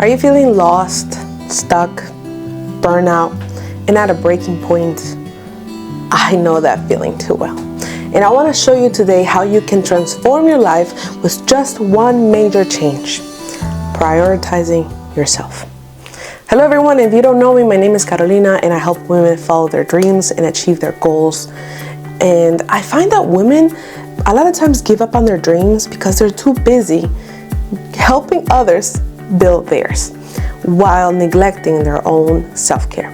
Are you feeling lost, stuck, burnout, and at a breaking point? I know that feeling too well. And I want to show you today how you can transform your life with just one major change: prioritizing yourself. Hello everyone, if you don't know me, my name is Carolina and I help women follow their dreams and achieve their goals. And I find that women a lot of times give up on their dreams because they're too busy helping others build theirs while neglecting their own self-care.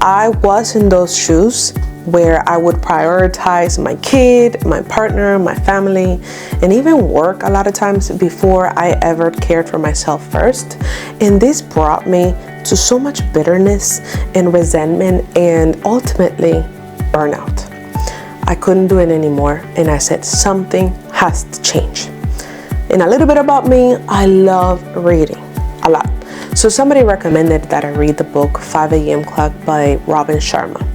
I was in those shoes where I would prioritize my kid, my partner, my family, and even work a lot of times before I ever cared for myself first. And this brought me to so much bitterness and resentment and ultimately burnout. I couldn't do it anymore, and I said something has to change. And a little bit about me, I love reading a lot. So somebody recommended that I read the book 5 a.m. Clock by Robin Sharma.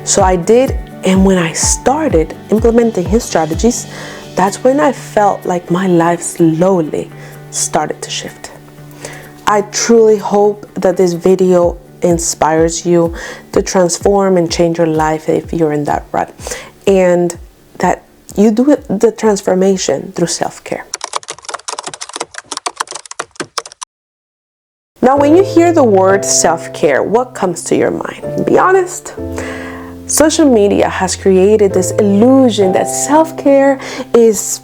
So I did, and when I started implementing his strategies, that's when I felt like my life slowly started to shift. I truly hope that this video inspires you to transform and change your life if you're in that rut, and that you do the transformation through self-care. Now, when you hear the word self-care, what comes to your mind? Be honest. Social media has created this illusion that self-care is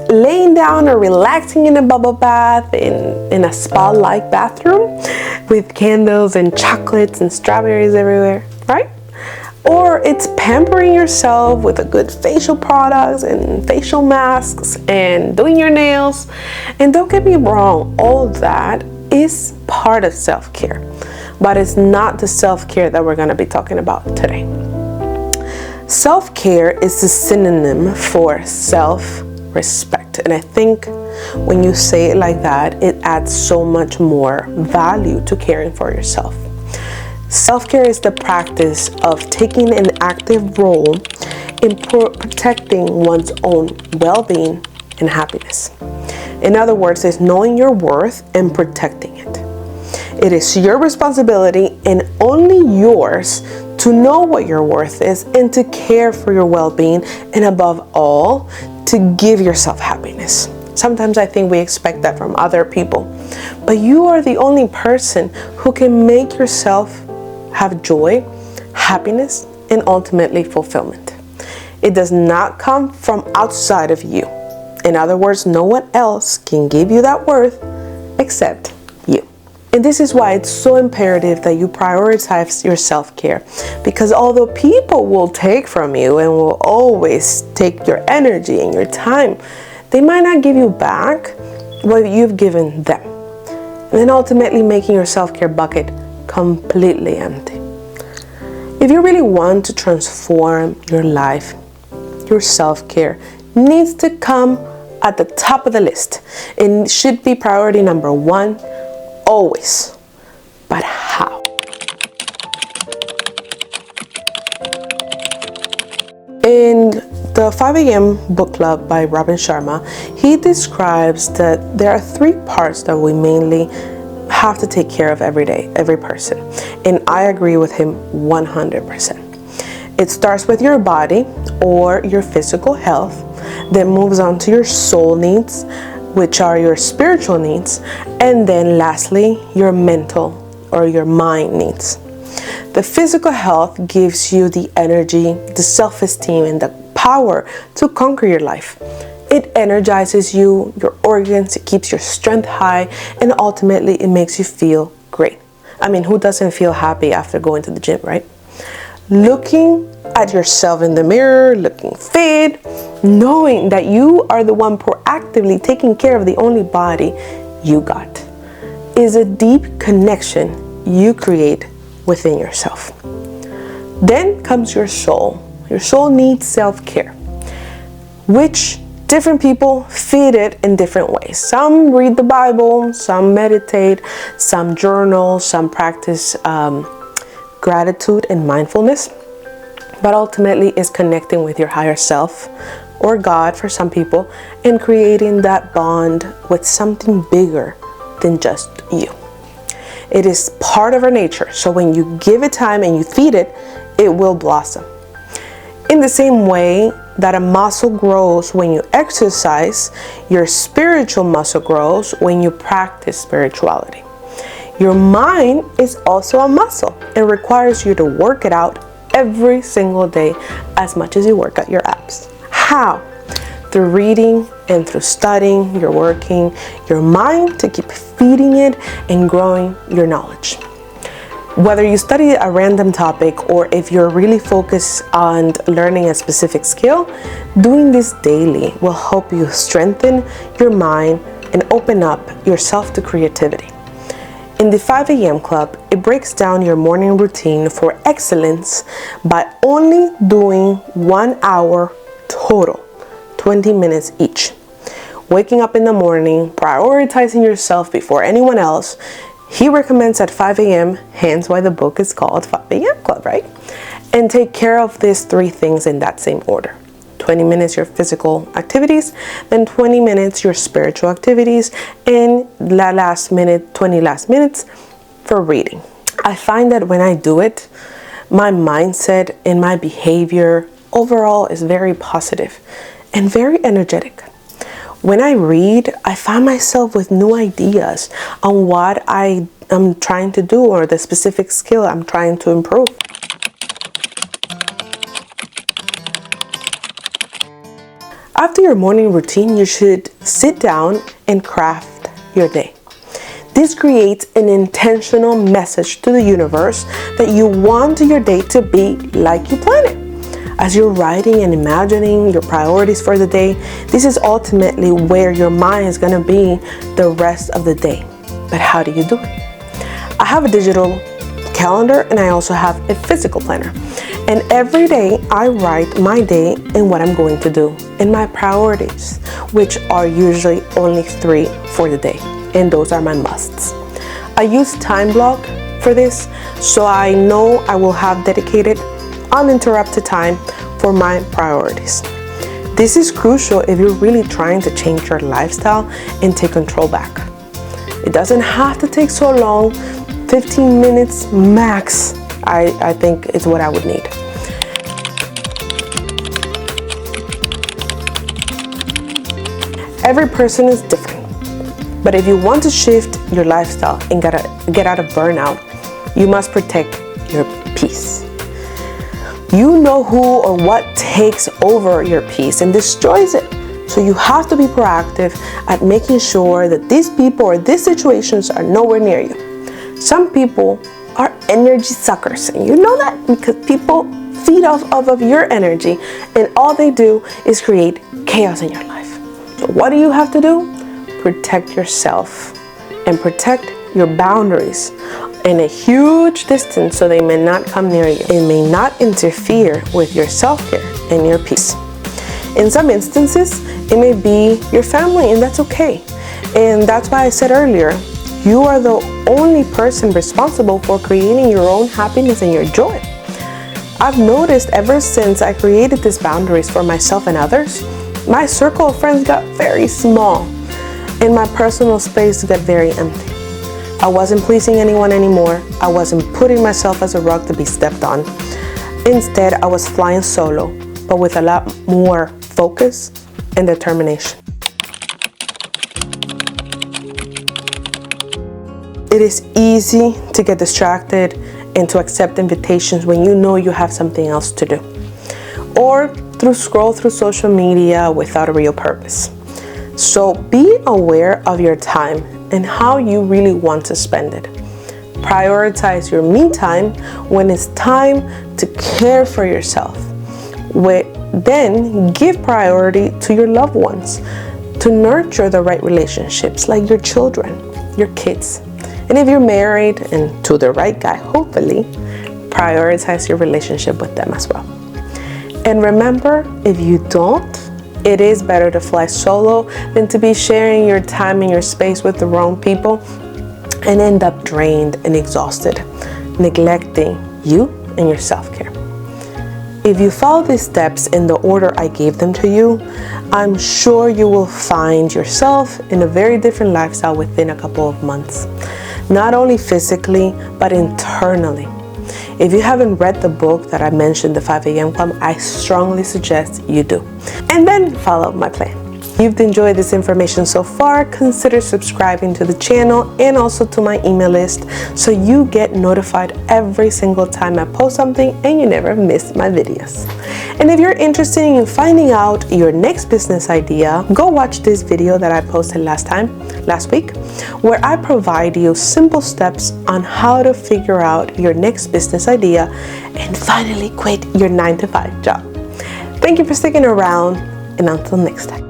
laying down or relaxing in a bubble bath in a spa-like bathroom with candles and chocolates and strawberries everywhere, right? Or it's pampering yourself with a good facial products and facial masks and doing your nails. And don't get me wrong, all that is part of self-care, but it's not the self-care that we're going to be talking about today. Self-care is a synonym for self-respect, and I think when you say it like that, it adds so much more value to caring for yourself. Self-care is the practice of taking an active role in protecting one's own well-being and happiness. In other words, it's knowing your worth and protecting it. It is your responsibility and only yours to know what your worth is and to care for your well-being, and above all, to give yourself happiness. Sometimes I think we expect that from other people, but you are the only person who can make yourself have joy, happiness, and ultimately fulfillment. It does not come from outside of you. In other words, no one else can give you that worth except you. And this is why it's so imperative that you prioritize your self-care, because although people will take from you and will always take your energy and your time, they might not give you back what you've given them, and then ultimately making your self-care bucket completely empty. If you really want to transform your life, your self-care needs to come at the top of the list. It should be priority number one, always. But how? In the 5 a.m. book club by Robin Sharma, he describes that there are 3 parts that we mainly have to take care of every day, every person. And I agree with him 100%. It starts with your body or your physical health, then moves on to your soul needs, which are your spiritual needs, and then lastly, your mental or your mind needs. The physical health gives you the energy, the self-esteem, and the power to conquer your life. It energizes you, your organs, it keeps your strength high, and ultimately it makes you feel great. I mean, who doesn't feel happy after going to the gym, right? Looking at yourself in the mirror, looking fit, knowing that you are the one proactively taking care of the only body you got, is a deep connection you create within yourself. Then comes your soul. Your soul needs self-care, which different people feed it in different ways. Some read the Bible, some meditate, some journal, some practice gratitude and mindfulness, but ultimately is connecting with your higher self or God for some people and creating that bond with something bigger than just you. It is part of our nature, so when you give it time and you feed it, it will blossom. In the same way that a muscle grows when you exercise, your spiritual muscle grows when you practice spirituality. Your mind is also a muscle and requires you to work it out every single day as much as you work out your abs. How? Through reading and through studying, you're working your mind to keep feeding it and growing your knowledge. Whether you study a random topic or if you're really focused on learning a specific skill, doing this daily will help you strengthen your mind and open up yourself to creativity. In the 5 a.m. Club, it breaks down your morning routine for excellence by only doing 1 hour total, 20 minutes each. Waking up in the morning, prioritizing yourself before anyone else. He recommends at 5 a.m., hence why the book is called 5 a.m. Club, right? And take care of these 3 things in that same order. 20 minutes your physical activities, then 20 minutes your spiritual activities, and the 20 last minutes for reading. I find that when I do it, my mindset and my behavior overall is very positive and very energetic. When I read, I find myself with new ideas on what I am trying to do or the specific skill I'm trying to improve. After your morning routine, you should sit down and craft your day. This creates an intentional message to the universe that you want your day to be like you plan it. As you're writing and imagining your priorities for the day, this is ultimately where your mind is going to be the rest of the day. But how do you do it? I have a digital calendar and I also have a physical planner. And every day I write my day and what I'm going to do and my priorities, which are usually only 3 for the day. And those are my musts. I use time block for this, so I know I will have dedicated, uninterrupted time for my priorities. This is crucial if you're really trying to change your lifestyle and take control back. It doesn't have to take so long, 15 minutes max, I think is what I would need. Every person is different, but if you want to shift your lifestyle and get out of burnout, you must protect your peace. You know who or what takes over your peace and destroys it. So you have to be proactive at making sure that these people or these situations are nowhere near you. Some people are energy suckers, and you know that because people feed off of your energy, and all they do is create chaos in your life. So what do you have to do? Protect yourself and protect your boundaries in a huge distance so they may not come near you and may not interfere with your self-care and your peace. In some instances, it may be your family, and that's okay. And that's why I said earlier, you are the only person responsible for creating your own happiness and your joy. I've noticed ever since I created these boundaries for myself and others, my circle of friends got very small and my personal space got very empty. I wasn't pleasing anyone anymore. I wasn't putting myself as a rug to be stepped on. Instead, I was flying solo, but with a lot more focus and determination. It is easy to get distracted and to accept invitations when you know you have something else to do, or scroll through social media without a real purpose. So be aware of your time and how you really want to spend it. Prioritize your me time when it's time to care for yourself. Then give priority to your loved ones, to nurture the right relationships like your children, your kids. And if you're married and to the right guy, hopefully, prioritize your relationship with them as well. And remember, if you don't, it is better to fly solo than to be sharing your time and your space with the wrong people and end up drained and exhausted, neglecting you and your self-care. If you follow these steps in the order I gave them to you, I'm sure you will find yourself in a very different lifestyle within a couple of months. Not only physically, but internally. If you haven't read the book that I mentioned, The 5 a.m. Club, I strongly suggest you do. And then follow my plan. If you've enjoyed this information so far, consider subscribing to the channel and also to my email list so you get notified every single time I post something and you never miss my videos. And if you're interested in finding out your next business idea, go watch this video that I posted last week, where I provide you simple steps on how to figure out your next business idea and finally quit your 9-to-5 job. Thank you for sticking around, and until next time.